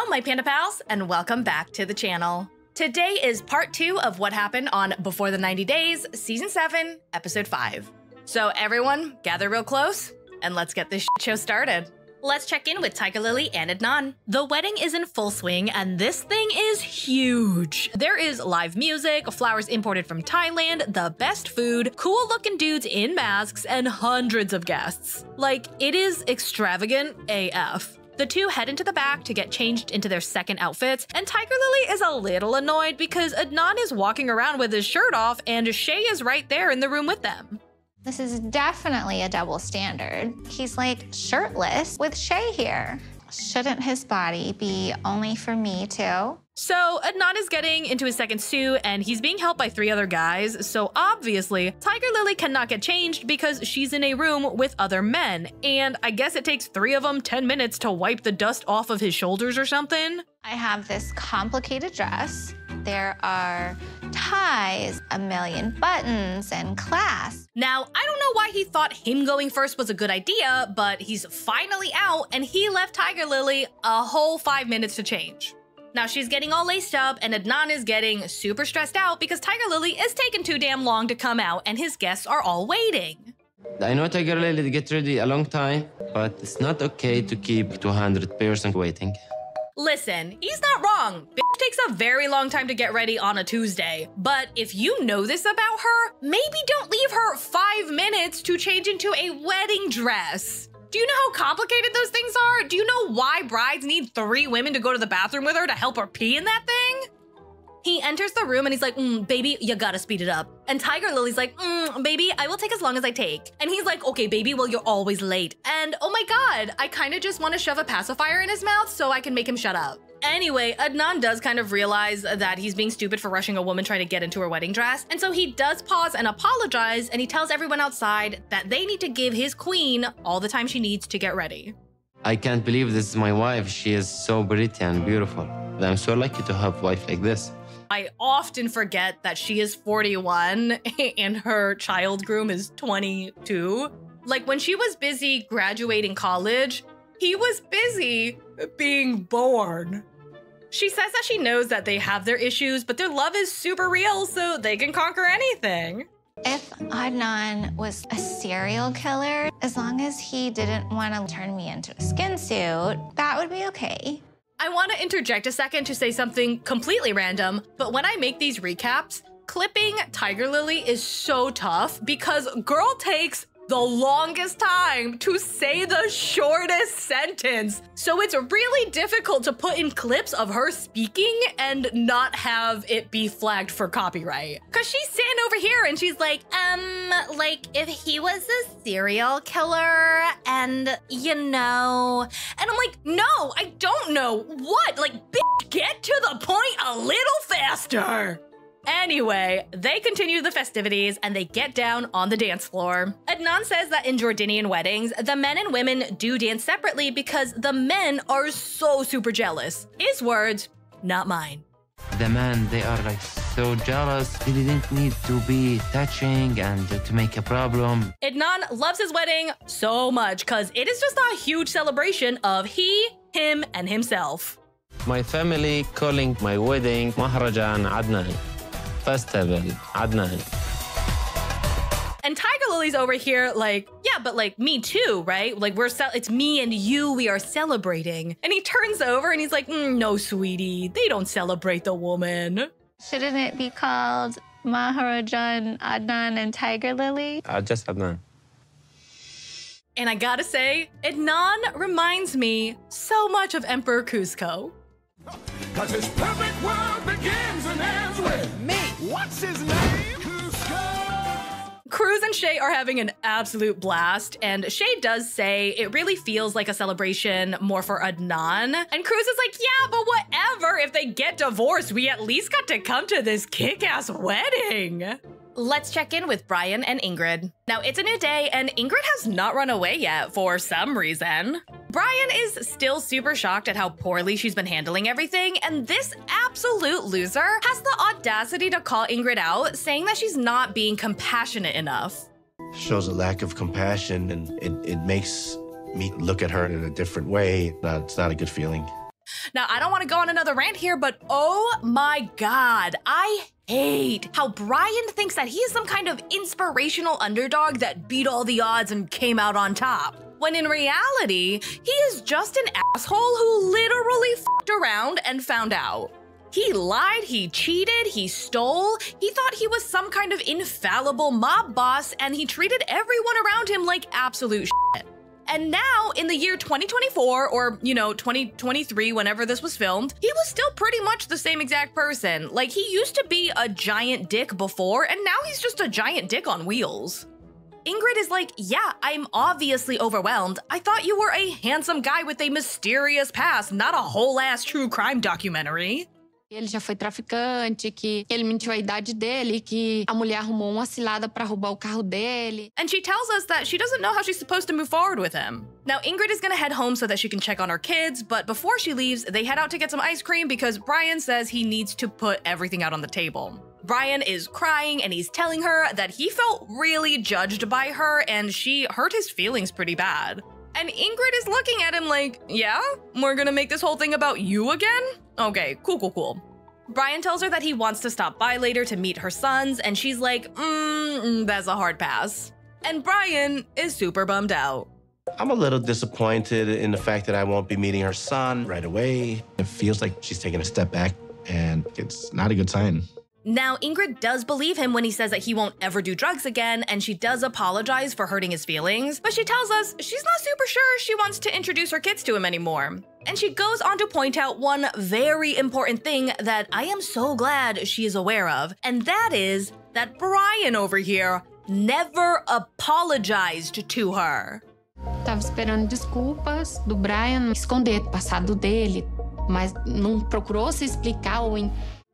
Hello, my Panda Pals, and welcome back to the channel. Today is part 2 of what happened on Before the 90 Days, Season 7, Episode 5. So everyone, gather real close, and let's get this show started. Let's check in with Tigerlily and Adnan. The wedding is in full swing, and this thing is huge. There is live music, flowers imported from Thailand, the best food, cool-looking dudes in masks, and hundreds of guests. Like, it is extravagant AF. The two head into the back to get changed into their second outfits, and Tigerlily is a little annoyed because Adnan is walking around with his shirt off and Shay is right there in the room with them. This is definitely a double standard. He's like shirtless with Shay here. Shouldn't his body be only for me too? So Adnan is getting into his second suit and he's being helped by 3 other guys, so obviously Tigerlily cannot get changed because she's in a room with other men, and I guess it takes 3 of them 10 minutes to wipe the dust off of his shoulders or something. I have this complicated dress. There are ties, a million buttons, and clasps. Now, I don't know why he thought him going first was a good idea, but he's finally out and he left Tigerlily a whole 5 minutes to change. Now she's getting all laced up and Adnan is getting super stressed out because Tigerlily is taking too damn long to come out and his guests are all waiting. I know Tigerlily get ready a long time, but it's not okay to keep 200% waiting. Listen, he's not wrong. Bitch takes a very long time to get ready on a Tuesday. But if you know this about her, maybe don't leave her 5 minutes to change into a wedding dress. Do you know how complicated those things are? Do you know why brides need 3 women to go to the bathroom with her to help her pee in that thing? He enters the room and he's like, baby, you gotta speed it up. And Tigerlily's like, baby, I will take as long as I take. And he's like, okay, baby, well, you're always late. And oh my God, I kind of just want to shove a pacifier in his mouth so I can make him shut up. Anyway, Adnan does kind of realize that he's being stupid for rushing a woman trying to get into her wedding dress. And so he does pause and apologize, and he tells everyone outside that they need to give his queen all the time she needs to get ready. I can't believe this is my wife. She is so pretty and beautiful. I'm so lucky to have a wife like this. I often forget that she is 41 and her child groom is 22. Like when she was busy graduating college, he was busy being born. She says that she knows that they have their issues, but their love is super real, so they can conquer anything. If Adnan was a serial killer, as long as he didn't want to turn me into a skin suit, that would be okay. I want to interject a second to say something completely random, but when I make these recaps, clipping Tigerlily is so tough because girl takes the longest time to say the shortest sentence. So it's really difficult to put in clips of her speaking and not have it be flagged for copyright. Cause she's sitting over here and she's like if he was a serial killer and you know, and I'm like, no, I don't know. What? Like, bitch, get to the point a little faster. Anyway, they continue the festivities and they get down on the dance floor. Adnan says that in Jordanian weddings, the men and women do dance separately because the men are so super jealous. His words, not mine. The men, they are like so jealous. They didn't need to be touching and to make a problem. Adnan loves his wedding so much because it is just a huge celebration of he, him, and himself. My family calling my wedding Maharajan Adnan. Festival, Adnan. And Tigerlily's over here like, yeah, but like me too, right? Like it's me and you, we are celebrating. And he turns over and he's like, no, sweetie, they don't celebrate the woman. Shouldn't it be called Maharajan Adnan and Tigerlily? Just Adnan. And I gotta say, Adnan reminds me so much of Emperor Cusco. Cause his perfect world begins and ends with me. What's his name? Cusco. Cruz and Shay are having an absolute blast, and Shay does say it really feels like a celebration more for Adnan. And Cruz is like, yeah, but whatever. If they get divorced, we at least got to come to this kick-ass wedding. Let's check in with Brian and Ingrid. Now, it's a new day, and Ingrid has not run away yet for some reason. Brian is still super shocked at how poorly she's been handling everything, and this absolute loser has the audacity to call Ingrid out, saying that she's not being compassionate enough. Shows a lack of compassion, and it makes me look at her in a different way. It's not a good feeling. Now, I don't want to go on another rant here, but oh my God, I hate how Brian thinks that he is some kind of inspirational underdog that beat all the odds and came out on top. When in reality, he is just an asshole who literally fucked around and found out. He lied, he cheated, he stole, he thought he was some kind of infallible mob boss, and he treated everyone around him like absolute shit. And now, in the year 2024, or, 2023, whenever this was filmed, he was still pretty much the same exact person. Like, he used to be a giant dick before, and now he's just a giant dick on wheels. Ingrid is like, yeah, I'm obviously overwhelmed. I thought you were a handsome guy with a mysterious past, not a whole-ass true crime documentary. Ele já foi traficante, que ele mentiu a idade dele, que a mulher arrumou uma cilada pra roubar o carro dele. And she tells us that she doesn't know how she's supposed to move forward with him. Now, Ingrid is gonna head home so that she can check on her kids, but before she leaves, they head out to get some ice cream because Brian says he needs to put everything out on the table. Brian is crying and he's telling her that he felt really judged by her and she hurt his feelings pretty bad. And Ingrid is looking at him like, yeah? We're gonna make this whole thing about you again? Okay, cool. Brian tells her that he wants to stop by later to meet her sons, and she's like, that's a hard pass. And Brian is super bummed out. I'm a little disappointed in the fact that I won't be meeting her son right away. It feels like she's taking a step back, and it's not a good sign. Now, Ingrid does believe him when he says that he won't ever do drugs again, and she does apologize for hurting his feelings, but she tells us she's not super sure she wants to introduce her kids to him anymore. And she goes on to point out one very important thing that I am so glad she is aware of, and that is that Brian over here never apologized to her. Tava esperando desculpas do Brian esconder o passado dele, mas não procurou se explicar ou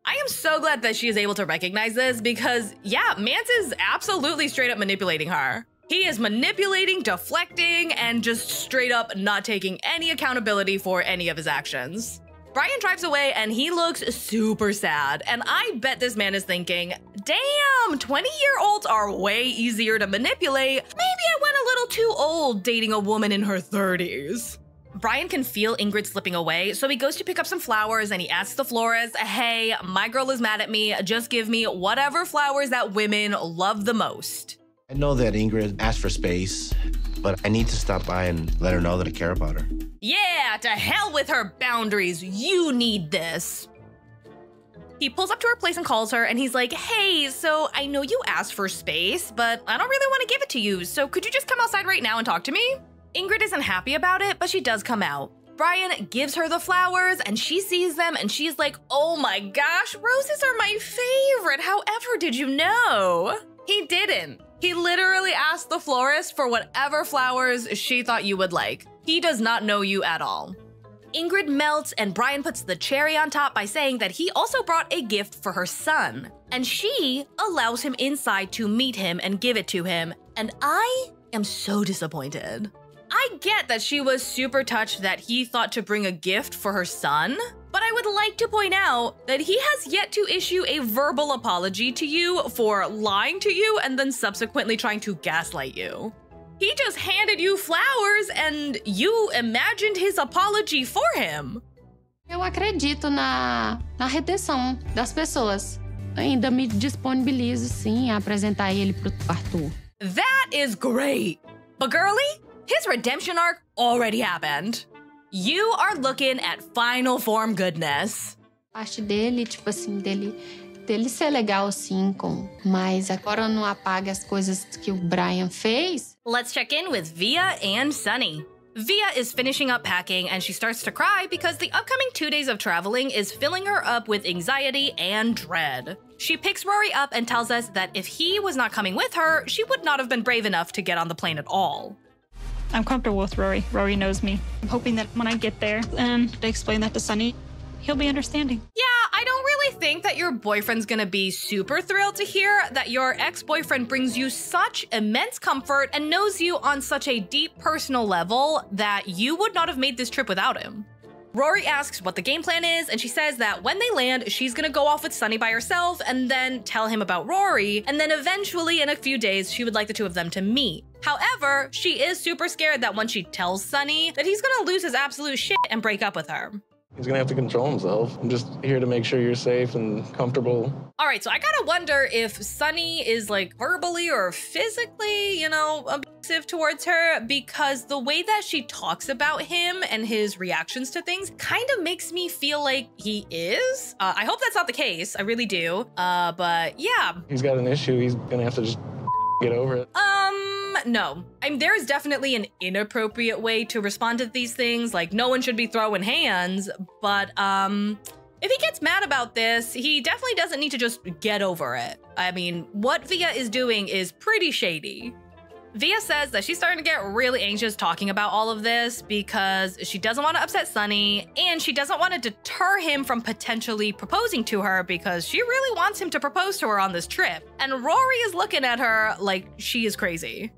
I am so glad that she is able to recognize this because, yeah, Mance is absolutely straight up manipulating her. He is manipulating, deflecting, and just straight up not taking any accountability for any of his actions. Brian drives away and he looks super sad, and I bet this man is thinking, damn, 20-year-olds are way easier to manipulate. Maybe I went a little too old dating a woman in her 30s. Brian can feel Ingrid slipping away, so he goes to pick up some flowers and he asks the florist, hey, my girl is mad at me, just give me whatever flowers that women love the most. I know that Ingrid asked for space, but I need to stop by and let her know that I care about her. Yeah, to hell with her boundaries, you need this. He pulls up to her place and calls her, and he's like, hey, so I know you asked for space, but I don't really want to give it to you, so could you just come outside right now and talk to me? Ingrid isn't happy about it, but she does come out. Brian gives her the flowers and she sees them and she's like, oh my gosh, roses are my favorite. However, did you know? He didn't. He literally asked the florist for whatever flowers she thought you would like. He does not know you at all. Ingrid melts and Brian puts the cherry on top by saying that he also brought a gift for her son. And she allows him inside to meet him and give it to him. And I am so disappointed. I get that she was super touched that he thought to bring a gift for her son, but I would like to point out that he has yet to issue a verbal apology to you for lying to you and then subsequently trying to gaslight you. He just handed you flowers and you imagined his apology for him. Eu acredito na retenção das pessoas. Ainda me disponibilizo, sim, a apresentar ele pro Arthur. That is great. But girlie, his redemption arc already happened. You are looking at final form goodness. Parte dele, tipo assim, dele ser legal, sim, mas agora não apaga as coisas que o Brian fez. Let's check in with Veah and Sunny. Veah is finishing up packing and she starts to cry because the upcoming 2 days of traveling is filling her up with anxiety and dread. She picks Rory up and tells us that if he was not coming with her, she would not have been brave enough to get on the plane at all. I'm comfortable with Rory. Rory knows me. I'm hoping that when I get there and I explain that to Sunny, he'll be understanding. Yeah, I don't really think that your boyfriend's gonna be super thrilled to hear that your ex-boyfriend brings you such immense comfort and knows you on such a deep personal level that you would not have made this trip without him. Rory asks what the game plan is, and she says that when they land, she's gonna go off with Sunny by herself and then tell him about Rory, and then eventually in a few days, she would like the two of them to meet. However, she is super scared that when she tells Sunny that he's gonna lose his absolute shit and break up with her. He's gonna have to control himself. I'm just here to make sure you're safe and comfortable. All right, so I gotta wonder if Sunny is like verbally or physically, you know, abusive towards her, because the way that she talks about him and his reactions to things kind of makes me feel like he is. I hope that's not the case. I really do. But yeah. He's got an issue. He's gonna have to just get over it. No. I mean, there is definitely an inappropriate way to respond to these things. Like, no one should be throwing hands, but, if he gets mad about this, he definitely doesn't need to just get over it. I mean, what Veah is doing is pretty shady. Veah says that she's starting to get really anxious talking about all of this because she doesn't want to upset Sunny and she doesn't want to deter him from potentially proposing to her because she really wants him to propose to her on this trip. And Rory is looking at her like she is crazy.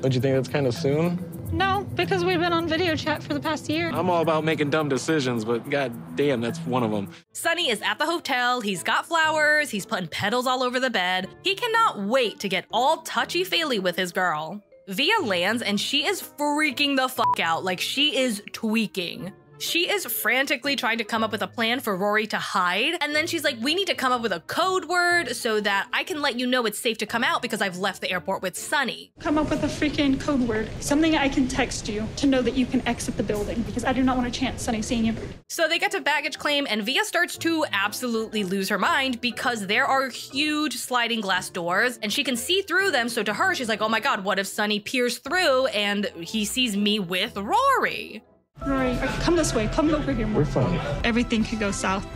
Don't you think that's kind of soon? No, because we've been on video chat for the past year. I'm all about making dumb decisions, but god damn, that's one of them. Sunny is at the hotel, he's got flowers, he's putting petals all over the bed. He cannot wait to get all touchy-feely with his girl. Veah lands and she is freaking the fuck out, like she is tweaking. She is frantically trying to come up with a plan for Rory to hide. And then she's like, we need to come up with a code word so that I can let you know it's safe to come out because I've left the airport with Sunny. Come up with a freaking code word. Something I can text you to know that you can exit the building because I do not want a chance Sunny seeing you. So they get to baggage claim and Veah starts to absolutely lose her mind because there are huge sliding glass doors and she can see through them. So to her, she's like, oh my God, what if Sunny peers through and he sees me with Rory? Rory, come this way. Come over here more. We're fine. Everything could go south.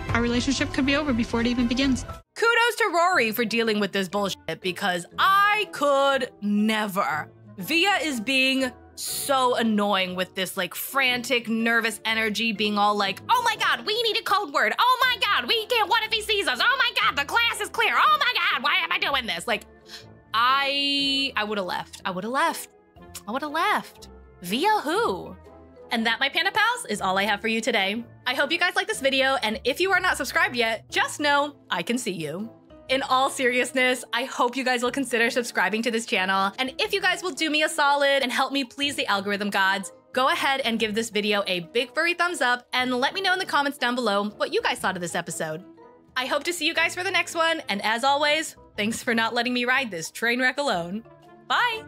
Our relationship could be over before it even begins. Kudos to Rory for dealing with this bullshit because I could never. Veah is being so annoying with this like frantic, nervous energy, being all like, oh my God, we need a code word. Oh my God, we can't, what if he sees us? Oh my God, the class is clear. Oh my God, why am I doing this? Like, I would have left. I would have left. I would have left. Veah who? And that, my Panda Pals, is all I have for you today. I hope you guys like this video, and if you are not subscribed yet, just know I can see you. In all seriousness, I hope you guys will consider subscribing to this channel, and if you guys will do me a solid and help me please the algorithm gods, go ahead and give this video a big furry thumbs up, and let me know in the comments down below what you guys thought of this episode. I hope to see you guys for the next one, and as always, thanks for not letting me ride this train wreck alone. Bye!